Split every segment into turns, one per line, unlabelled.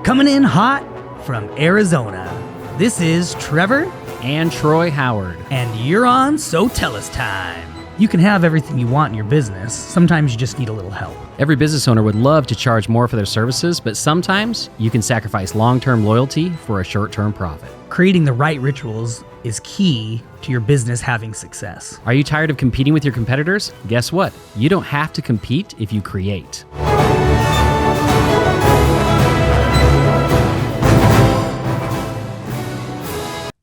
Coming in hot from Arizona, this is Trevor
and Troy Howard.
And you're on SoTellUs time. You can have everything you want in your business. Sometimes you just need a little help.
Every business owner would love to charge more for their services, but sometimes you can sacrifice long-term loyalty for a short-term profit.
Creating the right rituals is key to your business having success.
Are you tired of competing with your competitors? Guess what? You don't have to compete if you create.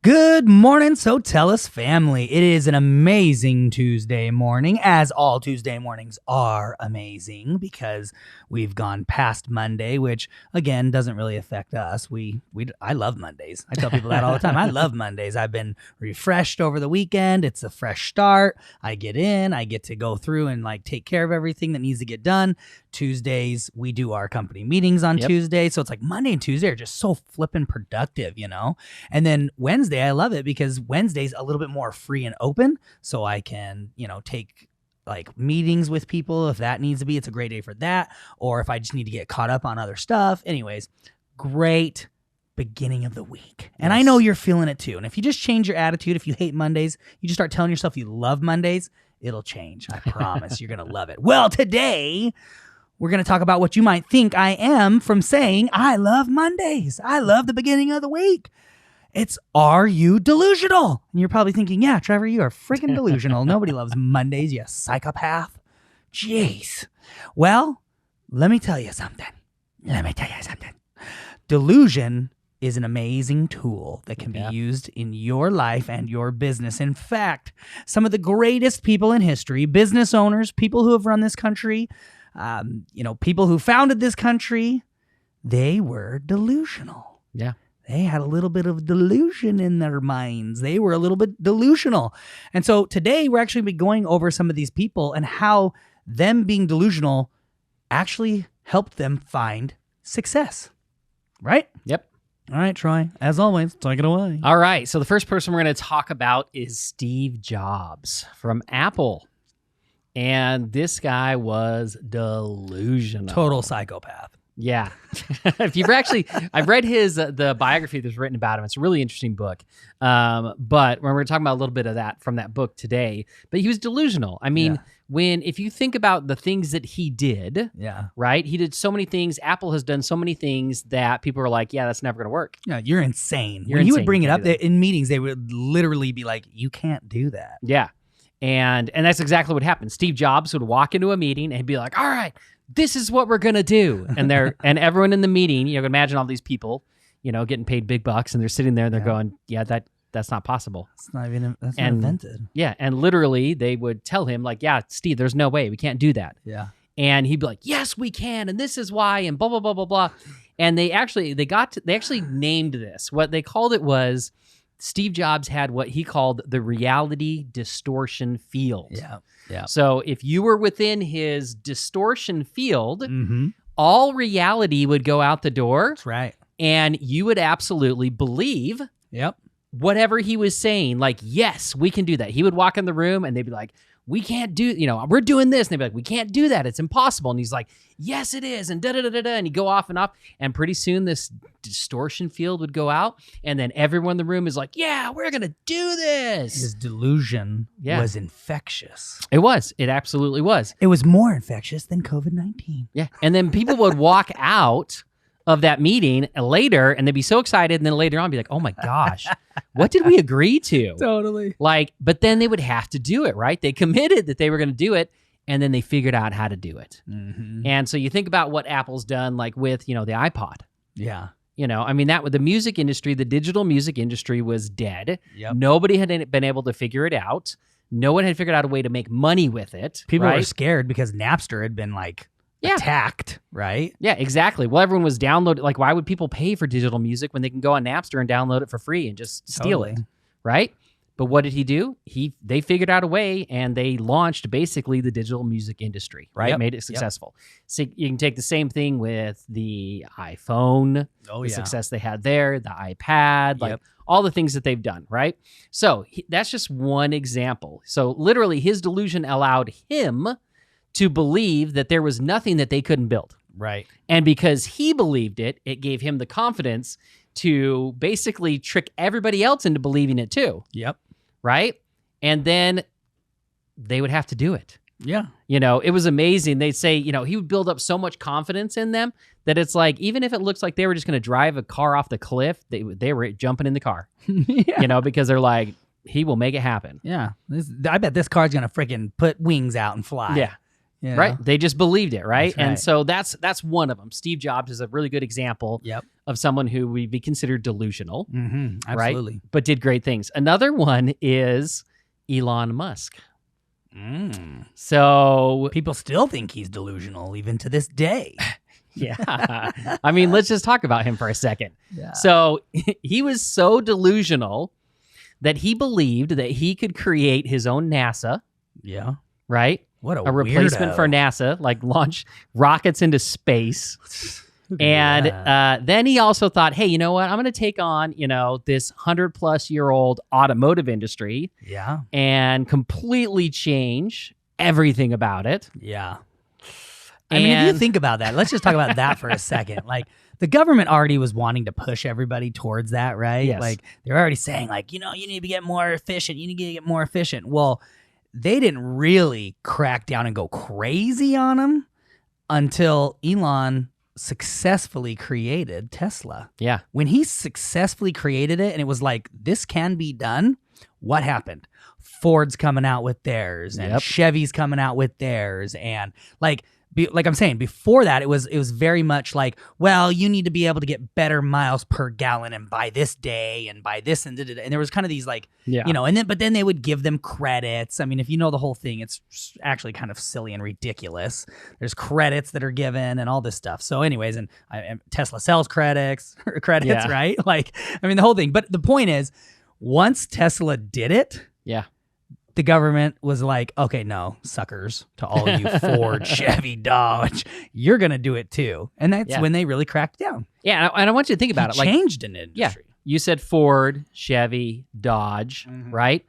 Good morning, SoTellUs family. It is an amazing Tuesday morning, as all Tuesday mornings are amazing because we've gone past Monday, which again doesn't really affect us. I love Mondays. I tell people that all the time. I love Mondays. I've been refreshed over the weekend. It's a fresh start. I get to go through and take take care of everything that needs to get done. Tuesdays, we do our company meetings on Tuesday. So it's like Monday and Tuesday are just so flippin' productive, And then Wednesday, I love it because Wednesday's a little bit more free and open. So I can, take meetings with people if that needs to be. It's a great day for that. Or if I just need to get caught up on other stuff. Anyways, great beginning of the week. And I know you're feeling it too. And if you just change your attitude, if you hate Mondays, you just start telling yourself you love Mondays, it'll change. I promise. You're going to love it. Well, today we're going to talk about what you might think I am from saying I love Mondays. I love the beginning of the week. It's, are you delusional? And you're probably thinking, yeah, Trevor, you are freaking delusional. Nobody loves Mondays, you psychopath. Jeez. Well, let me tell you something. Delusion is an amazing tool that can be used in your life and your business. In fact, some of the greatest people in history, business owners, people who have run this country, people who founded this country, they were delusional.
Yeah.
They had a little bit of delusion in their minds. They were a little bit delusional. And so today we're actually going over some of these people and how them being delusional actually helped them find success. Right?
Yep.
All right, Troy, as always, take it away.
All right. So the first person we're going to talk about is Steve Jobs from Apple. And this guy was delusional.
Total psychopath.
Yeah. If you've I've read the biography that's written about him. It's a really interesting book. But we're talking about a little bit of that from that book today. But he was delusional. I mean, if you think about the things that he did, right? He did so many things. Apple has done so many things that people are like, yeah, that's never going to work.
Yeah, you're insane. When he would bring it up in meetings, they would literally be like, you can't do that.
Yeah. And that's exactly what happened. Steve Jobs would walk into a meeting and be like, all right, this is what we're going to do. And and everyone in the meeting, you can imagine all these people, getting paid big bucks and they're sitting there and they're going, yeah, that's not possible.
It's not even, that's not invented.
Yeah. And literally they would tell him like, yeah, Steve, there's no way we can't do that.
Yeah.
And he'd be like, yes, we can. And this is why, and blah, blah, blah, blah, blah. And they actually named this. What they called it was Steve Jobs had what he called the reality distortion field.
Yeah. Yeah.
So if you were within his distortion field, all reality would go out the door.
That's right.
And you would absolutely believe whatever he was saying. Like, yes, we can do that. He would walk in the room and they'd be like, we can't do, we're doing this. And they'd be like, we can't do that. It's impossible. And he's like, yes, it is. And da-da-da-da-da. And he'd go off and off. And pretty soon this distortion field would go out. And then everyone in the room is like, yeah, we're going to do this.
His delusion was infectious.
It was. It absolutely was.
It was more infectious than COVID-19.
Yeah. And then people would walk out of that meeting later and they'd be so excited. And then later on be like, oh my gosh, what did we agree to?
Totally.
But then they would have to do it, right? They committed that they were going to do it. And then they figured out how to do it. Mm-hmm. And so you think about what Apple's done, like with, the iPod.
Yeah.
That with the music industry, the digital music industry was dead.
Yep.
Nobody had been able to figure it out. No one had figured out a way to make money with it.
People were scared because Napster had been attacked, right?
Yeah, exactly. Well, everyone was downloading. Like, why would people pay for digital music when they can go on Napster and download it for free and just steal it, right? But what did he do? They figured out a way, and they launched basically the digital music industry, right? Made it successful. So you can take the same thing with the iPhone, the success they had there, the iPad, all the things that they've done, right? So that's just one example. So literally, his delusion allowed him to believe that there was nothing that they couldn't build.
Right.
And because he believed it, it gave him the confidence to basically trick everybody else into believing it too.
Yep.
Right? And then they would have to do it.
Yeah.
It was amazing. They'd say, he would build up so much confidence in them that it's like, even if it looks like they were just going to drive a car off the cliff, they were jumping in the car, because they're like, he will make it happen.
Yeah. I bet this car's going to freaking put wings out and fly.
Yeah. Right. They just believed it. Right. And so that's one of them. Steve Jobs is a really good example of someone who would be considered delusional.
Mm-hmm. Absolutely.
Right? But did great things. Another one is Elon Musk. So
people still think he's delusional even to this day.
Yeah. I mean, let's just talk about him for a second.
Yeah.
So he was so delusional that he believed that he could create his own NASA.
Yeah.
Right?
What
a replacement for NASA, like launch rockets into space. And then he also thought, hey, you know what? I'm going to take on, this 100-plus-year-old automotive industry.
Yeah. And
completely change everything about it.
Yeah. I mean, if you think about that, let's just talk about that for a second. Like, the government already was wanting to push everybody towards that, right?
Yes.
Like, they're already saying, like, you need to get more efficient. You need to get more efficient. Well, they didn't really crack down and go crazy on them until Elon successfully created Tesla.
Yeah.
When he successfully created it and it was like, this can be done, what happened? Ford's coming out with theirs and Chevy's coming out with theirs. And like I'm saying, before that, it was very much like, well, you need to be able to get better miles per gallon and by this day and by this and there was kind of these like, but then they would give them credits. I mean, if you know the whole thing, it's actually kind of silly and ridiculous. There's credits that are given and all this stuff. So anyways, and Tesla sells credits, right? Like, I mean, the whole thing. But the point is, once Tesla did it, the government was like, okay, no, suckers, to all you Ford, Chevy, Dodge, you're going to do it too. And that's when they really cracked down.
Yeah, and I want you to think about it.
Changed an industry.
Yeah, you said Ford, Chevy, Dodge, right?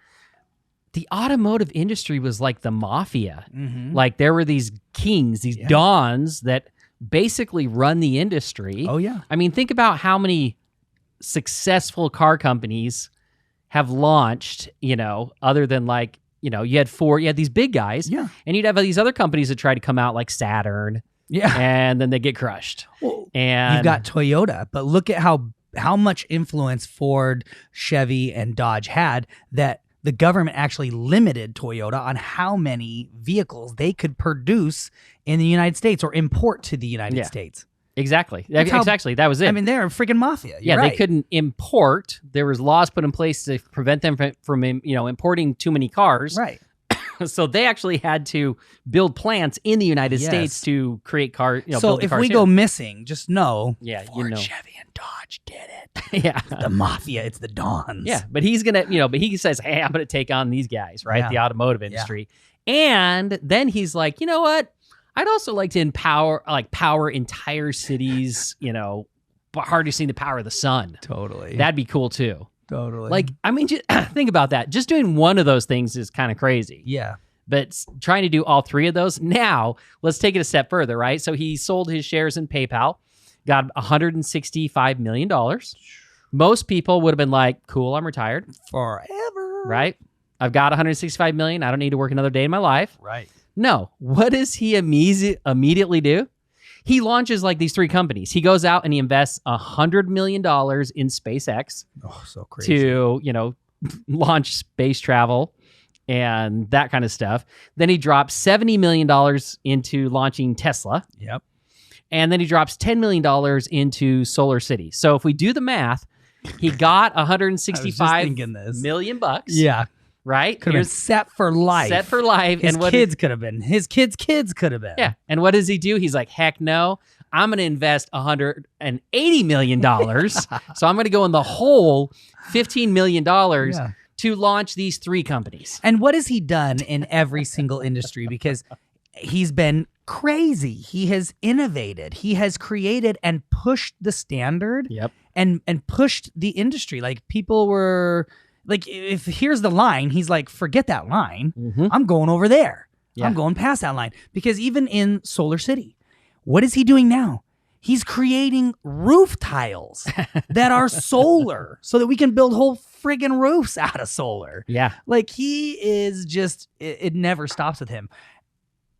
The automotive industry was like the mafia. Like there were these kings, these dons that basically run the industry.
Oh, yeah.
I mean, think about how many successful car companies have launched, other than like, you had Ford, you had these big guys, and you'd have these other companies that try to come out like Saturn, and then they get crushed.
Well,
and
you've got Toyota, but look at how much influence Ford, Chevy, and Dodge had that the government actually limited Toyota on how many vehicles they could produce in the United States or import to the United States.
Exactly. Exactly. That was it.
I mean, they're a freaking mafia. You're right.
They couldn't import. There was laws put in place to prevent them from importing too many cars.
Right.
So they actually had to build plants in the United States to create cars.
So if we go missing, just know,
Ford,
Chevy, and Dodge did it. It's the mafia. It's the dons.
Yeah, but he's gonna, but he says, hey, I'm gonna take on these guys, right? The automotive industry, and then he's like, you know what? I'd also like to power entire cities, harnessing the power of the sun.
Totally.
That'd be cool too.
Totally.
Like, I mean, just think about that. Just doing one of those things is kind of crazy.
Yeah.
But trying to do all three of those, now let's take it a step further, right? So he sold his shares in PayPal, got $165 million. Most people would have been like, cool, I'm retired.
Forever.
Right? I've got $165 million. I don't need to work another day in my life.
Right.
No. What does he immediately do? He launches like these three companies. He goes out and he invests $100 million in SpaceX.
Oh, so crazy.
To, launch space travel and that kind of stuff. Then he drops $70 million into launching Tesla.
Yep.
And then he drops $10 million into Solar City. So if we do the math, he got $165 million bucks.
Yeah.
Right?
Could have been set for life.
Set for life.
His kids could have been. His kids' could have been.
Yeah. And what does he do? He's like, heck no. I'm going to invest $180 million. So I'm going to go in the whole $15 million to launch these three companies.
And what has he done in every single industry? Because he's been crazy. He has innovated. He has created and pushed the standard.
Yep.
And pushed the industry. Like people were... Like, if here's the line, he's like, forget that line. I'm going over there. Yeah. I'm going past that line. Because even in Solar City, What is he doing now? He's creating roof tiles that are solar so that we can build whole friggin' roofs out of solar.
Yeah.
Like he is just, it never stops with him.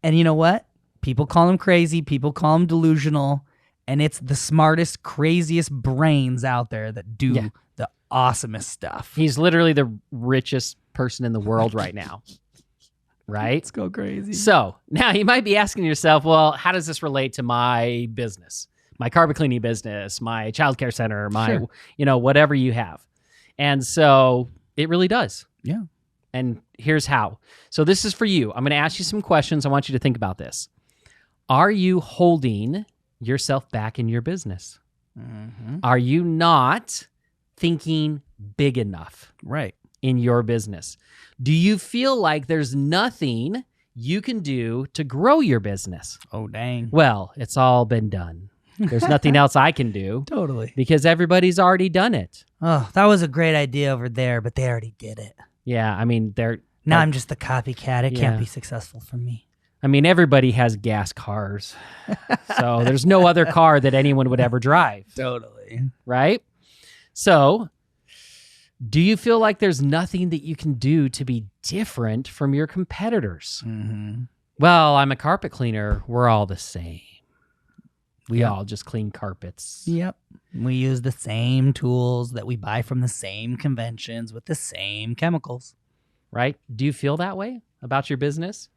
And you know what? People call him crazy. People call him delusional. And it's the smartest, craziest brains out there that do the awesomest stuff.
He's literally the richest person in the world right now. Right?
Let's go crazy.
So now you might be asking yourself, well, how does this relate to my business, my carpet cleaning business, my childcare center, my, whatever you have. And so it really does.
Yeah.
And here's how. So this is for you. I'm going to ask you some questions. I want you to think about this. Are you holding yourself back in your business?
Mm-hmm.
Are you not thinking big enough?
Right.
In your business? Do you feel like there's nothing you can do to grow your business?
Oh, dang.
Well, it's all been done. There's nothing else I can do.
Totally.
Because everybody's already done it.
Oh, that was a great idea over there, but they already did it.
Yeah, I mean,
now I'm just the copycat. It can't be successful for me.
I mean, everybody has gas cars. So there's no other car that anyone would ever drive.
Totally.
Right? So do you feel like there's nothing that you can do to be different from your competitors?
Mm-hmm.
Well, I'm a carpet cleaner. We're all the same. We all just clean carpets.
Yep. We use the same tools that we buy from the same conventions with the same chemicals.
Right? Do you feel that way about your business?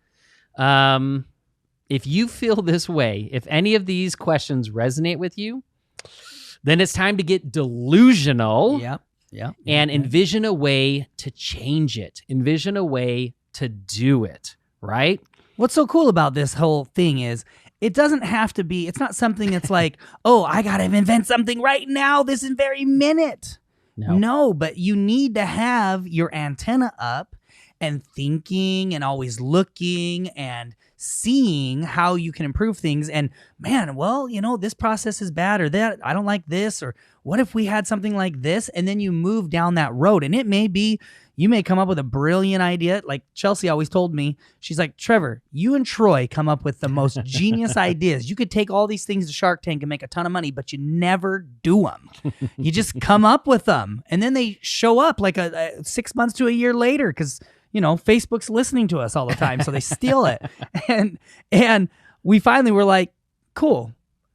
If you feel this way, if any of these questions resonate with you, then it's time to get delusional.
Yep. Yeah.
And envision a way to change it. Envision a way to do it, right?
What's so cool about this whole thing is it doesn't have to be, it's not something that's like, oh, I got to invent something right now, this very minute. No, but you need to have your antenna up and thinking and always looking and seeing how you can improve things. And man, well, this process is bad or that. I don't like this. Or what if we had something like this? And then you move down that road. And it may be, you may come up with a brilliant idea. Like Chelsea always told me, she's like, Trevor, you and Troy come up with the most genius ideas. You could take all these things to Shark Tank and make a ton of money, but you never do them. You just come up with them. And then they show up like a 6 months to a year later because Facebook's listening to us all the time, so they steal it. And we finally were like, cool.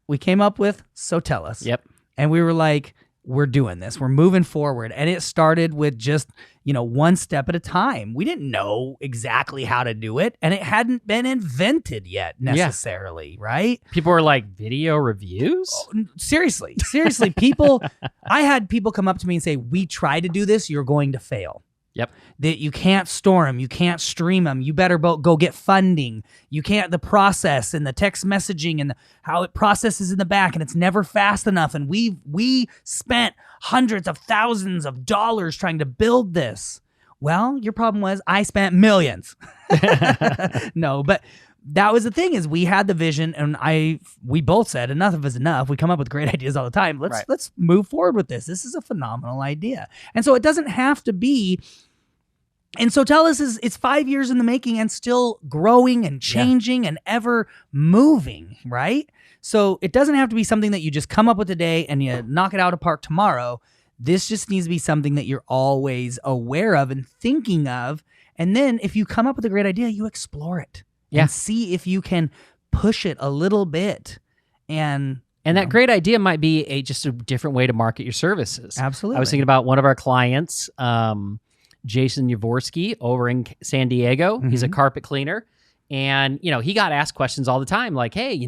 We came up with SoTellUs.
Yep.
And we were like, we're doing this. We're moving forward. And it started with just, one step at a time. We didn't know exactly how to do it, and it hadn't been invented yet necessarily, right?
People were like, video reviews?
Oh, seriously. I had people come up to me and say, we tried to do this. You're going to fail.
Yep.
That you can't store them, you can't stream them, you better go get funding. You can't, the process and the text messaging and how it processes in the back, and it's never fast enough. And we spent hundreds of thousands of dollars trying to build this. Well, your problem was I spent millions. No, but that was the thing is we had the vision, and we both said enough of is enough. We come up with great ideas all the time. Let's move forward with this. This is a phenomenal idea. And so it doesn't have to be. And SoTellUs it's 5 years in the making and still growing and changing and ever moving, right? So it doesn't have to be something that you just come up with today and you knock it out of park tomorrow. This just needs to be something that you're always aware of and thinking of. And then if you come up with a great idea, you explore it and see if you can push it a little bit. And
that great idea might be just a different way to market your services.
Absolutely.
I was thinking about one of our clients, Jason Yavorsky over in San Diego. He's a carpet cleaner. And, he got asked questions all the time like, hey,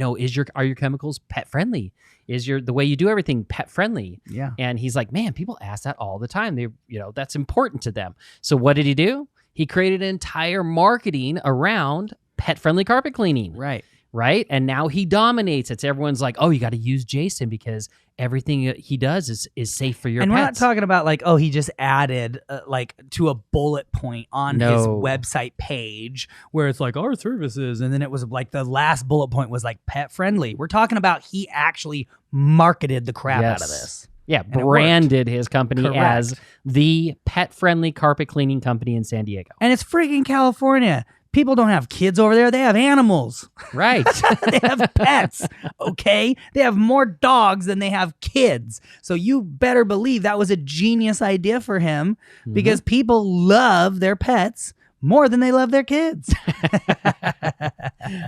are your chemicals pet friendly? Is the way you do everything pet friendly?
Yeah.
And he's like, man, people ask that all the time. They, that's important to them. So what did he do? He created an entire marketing around pet friendly carpet cleaning. Right. And now he dominates it. So everyone's like, oh, you got to use Jason because everything he does is safe for your
pets. And we're not
pets.
talking about like, oh, he just added to a bullet point on his website page where it's like our services. And then it was like the last bullet point was like pet friendly. We're talking about he actually marketed the crap out of this.
Yeah, branded his company as the pet-friendly carpet cleaning company in San Diego.
And it's freaking California. People don't have kids over there. They have animals.
Right.
They have pets, okay? They have more dogs than they have kids. So you better believe that was a genius idea for him because people love their pets more than they love their kids.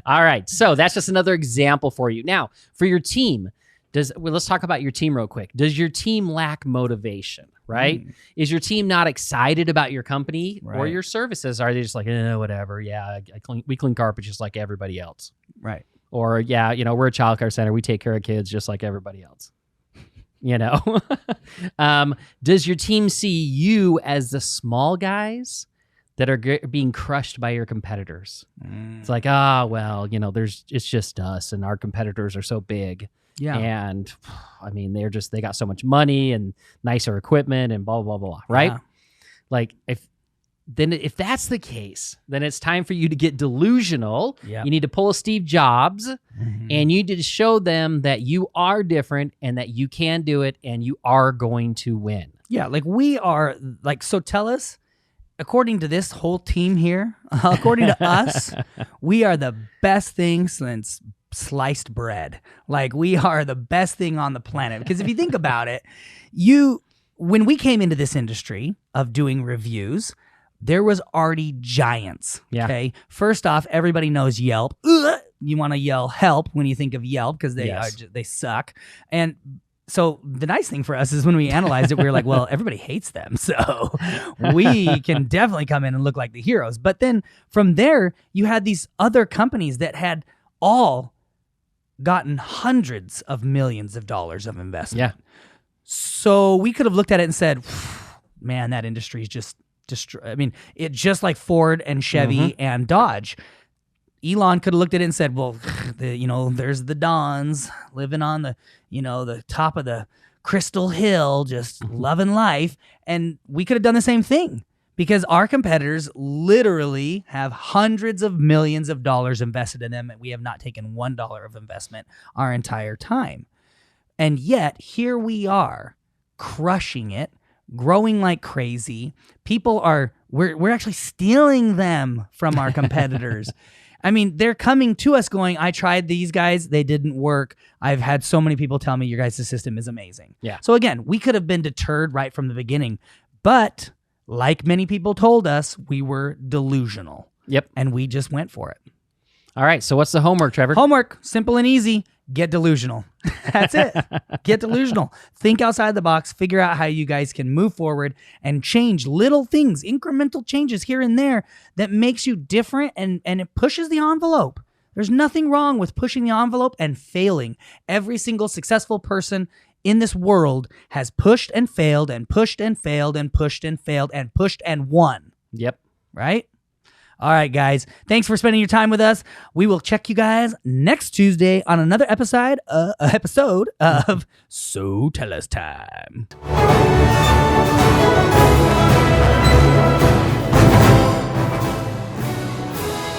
All right. So that's just another example for you. Now, for your team, let's talk about your team real quick. Does your team lack motivation, right? Is your team not excited about your company or your services? Are they just like, whatever. Yeah, we clean carpets just like everybody else.
Right.
Or, yeah, we're a childcare center. We take care of kids just like everybody else. Does your team see you as the small guys that are being crushed by your competitors? It's like, it's just us and our competitors are so big.
Yeah.
And I mean, they got so much money and nicer equipment and blah, blah, blah, blah, right?
Yeah.
Like if that's the case, then it's time for you to get delusional.
Yep.
You need to pull a Steve Jobs and you need to show them that you are different and that you can do it and you are going to win.
Yeah. Like we are like, SoTellUs, according to this whole team here, according to us, we are the best thing since sliced bread. Like we are the best thing on the planet. Because if you think about it, when we came into this industry of doing reviews, there was already giants.
Yeah.
Okay. First off, everybody knows Yelp. You want to yell help when you think of Yelp because they suck. And so the nice thing for us is when we analyzed it, we were like, well, everybody hates them. So we can definitely come in and look like the heroes. But then from there, you had these other companies that had all gotten hundreds of millions of dollars of investment.
Yeah.
So we could have looked at it and said, man, that industry is just it just like Ford and Chevy and Dodge. Elon could have looked at it and said, well, there's the Dons living on the top of the Crystal Hill, just loving life. And we could have done the same thing because our competitors literally have hundreds of millions of dollars invested in them. And we have not taken $1 of investment our entire time. And yet here we are crushing it, growing like crazy. We're actually stealing them from our competitors. I mean, they're coming to us going, I tried these guys. They didn't work. I've had so many people tell me your guys' system is amazing.
Yeah.
So again, we could have been deterred right from the beginning, but like many people told us, we were delusional.
Yep.
And we just went for it.
All right. So what's the homework, Trevor?
Homework, simple and easy. Get delusional. That's it. Get delusional. Think outside the box. Figure out how you guys can move forward and change little things, incremental changes here and there that makes you different and it pushes the envelope. There's nothing wrong with pushing the envelope and failing. Every single successful person in this world has pushed and failed and pushed and failed and pushed and failed and pushed and won.
Yep.
Right? All right, guys. Thanks for spending your time with us. We will check you guys next Tuesday on another episode of SoTellUs Time.